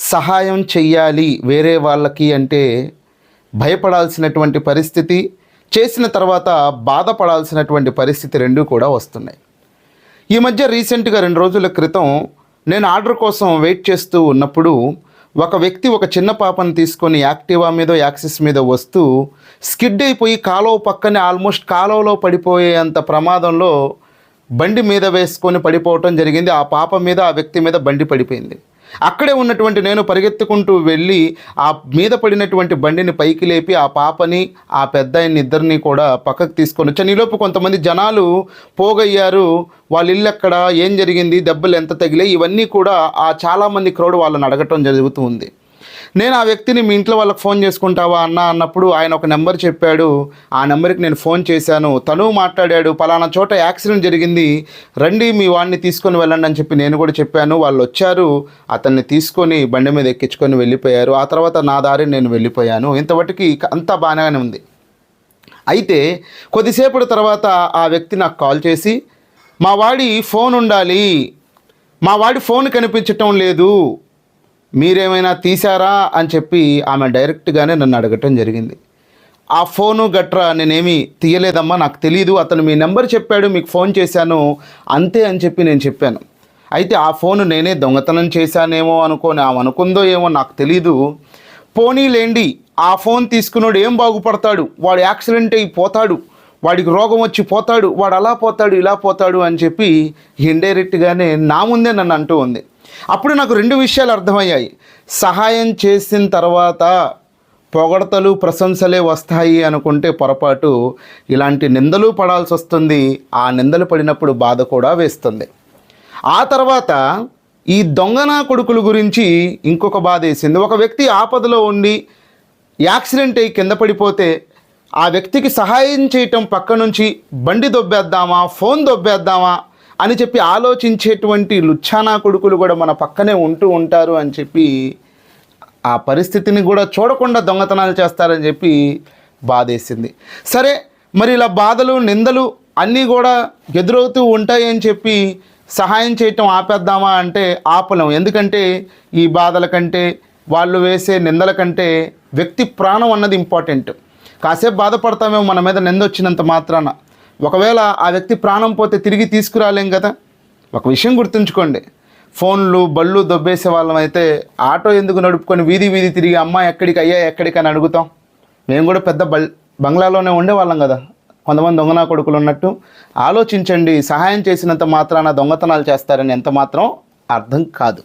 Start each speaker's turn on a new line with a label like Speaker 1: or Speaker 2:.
Speaker 1: సహాయం చెయ్యాలి వేరే వాళ్ళకి అంటే భయపడాల్సినటువంటి పరిస్థితి, చేసిన తర్వాత బాధపడాల్సినటువంటి పరిస్థితి రెండూ కూడా వస్తున్నాయి. ఈ మధ్య రీసెంట్గా 2 రోజుల క్రితం నేను ఆర్డర్ కోసం వెయిట్ చేస్తూ ఉన్నప్పుడు ఒక వ్యక్తి ఒక చిన్న పాపను తీసుకొని యాక్టివా మీద యాక్సిస్ మీద వస్తూ స్కిడ్ అయిపోయి కాలువ పక్కనే ఆల్మోస్ట్ కాలువలో పడిపోయేంత ప్రమాదంలో బండి మీద వేసుకొని పడిపోవటం జరిగింది. ఆ పాప మీద ఆ వ్యక్తి మీద బండి పడిపోయింది. అక్కడే ఉన్నటువంటి నేను పరిగెత్తుకుంటూ వెళ్ళి ఆ మీద పడినటువంటి బండిని పైకి లేపి ఆ పాపని ఆ పెద్దాయన్ని ఇద్దరిని కూడా పక్కకు తీసుకొని వచ్చాను. ఈలోపు కొంతమంది జనాలు పోగయ్యారు. వాళ్ళ ఇల్లు ఎక్కడ, ఏం జరిగింది, దెబ్బలు ఎంత తగిలాయి, ఇవన్నీ కూడా ఆ చాలామంది క్రౌడ్ వాళ్ళని అడగటం జరుగుతూ ఉంది. నేను ఆ వ్యక్తిని మీ ఇంట్లో వాళ్ళకి ఫోన్ చేసుకుంటావా అన్నప్పుడు ఆయన ఒక నెంబర్ చెప్పాడు. ఆ నెంబర్కి నేను ఫోన్ చేశాను. తను మాట్లాడాడు, పలానా చోట యాక్సిడెంట్ జరిగింది, రండి మీ వాడిని తీసుకొని వెళ్ళండి అని చెప్పి నేను కూడా చెప్పాను. వాళ్ళు వచ్చారు, అతన్ని తీసుకొని బండి మీద ఎక్కించుకొని వెళ్ళిపోయారు. ఆ తర్వాత నా దారిని నేను వెళ్ళిపోయాను. ఇంతవరకు అంతా బాగానే ఉంది. అయితే కొద్దిసేపటి తర్వాత ఆ వ్యక్తి నాకు కాల్ చేసి, మా వాడి ఫోన్ ఉండాలి, మా వాడి ఫోన్ కనిపించటం లేదు, మీరేమైనా తీశారా అని చెప్పి ఆమె డైరెక్ట్గానే నన్ను అడగటం జరిగింది. ఆ ఫోను గట్రా నేనేమి తీయలేదమ్మా, నాకు తెలీదు, అతను మీ నెంబర్ చెప్పాడు, మీకు ఫోన్ చేశాను అంతే అని చెప్పి నేను చెప్పాను. అయితే ఆ ఫోను నేనే దొంగతనం చేశానేమో అనుకోని ఆమె అనుకుందో ఏమో నాకు తెలీదు. పోనీలేండి, ఆ ఫోన్ తీసుకున్నాడు ఏం బాగుపడతాడు, వాడు యాక్సిడెంట్ అయిపోతాడు, వాడికి రోగం వచ్చి పోతాడు, వాడు అలా పోతాడు ఇలా పోతాడు అని చెప్పి ఇండైరెక్ట్గానే నా ముందే నన్ను అంటూ ఉంది. అప్పుడు నాకు 2 విషయాలు అర్థమయ్యాయి. సహాయం చేసిన తర్వాత పొగడతలు ప్రశంసలే వస్తాయి అనుకుంటే పొరపాటు, ఇలాంటి నిందలు పడాల్సి వస్తుంది. ఆ నిందలు పడినప్పుడు బాధ కూడా వేస్తుంది. ఆ తర్వాత ఈ దొంగనా కొడుకుల గురించి ఇంకొక బాధ వేసింది. ఒక వ్యక్తి ఆపదలో ఉండి యాక్సిడెంట్ అయ్యి కింద పడిపోతే ఆ వ్యక్తికి సహాయం చేయటం పక్క నుంచి బండి దొబ్బేద్దామా, ఫోన్ దొబ్బేద్దామా అని చెప్పి ఆలోచించేటువంటి లుచ్చానా కొడుకులు కూడా మన పక్కనే ఉంటూ ఉంటారు అని చెప్పి ఆ పరిస్థితిని కూడా చూడకుండా దొంగతనాలు చేస్తారని చెప్పి బాధేసింది. సరే, మరి ఇలా బాధలు నిందలు అన్నీ కూడా ఎదురవుతూ ఉంటాయి అని చెప్పి సహాయం చేయటం ఆపేద్దామా అంటే ఆపలేం. ఎందుకంటే ఈ బాధల కంటే వాళ్ళు వేసే నిందల కంటే వ్యక్తి ప్రాణం అన్నది ఇంపార్టెంట్. కాసేపు బాధపడతామేమో మన మీద నింద వచ్చినంత మాత్రాన, ఒకవేళ ఆ వ్యక్తి ప్రాణం పోతే తిరిగి తీసుకురాలేం కదా. ఒక విషయం గుర్తుంచుకోండి, ఫోన్లు బళ్ళు దొబ్బేసే వాళ్ళం అయితే ఆటో ఎందుకు నడుపుకొని వీధి వీధి తిరిగి అమ్మ ఎక్కడికి అయ్యా ఎక్కడికి అని అడుగుతాం. మేము కూడా పెద్ద బంగ్లాలోనే ఉండేవాళ్ళం కదా, కొంతమంది దొంగనా కొడుకులు ఉన్నట్టు. ఆలోచించండి, సహాయం చేసినంత మాత్రాన దొంగతనాలు చేస్తారని ఎంత మాత్రం అర్థం కాదు.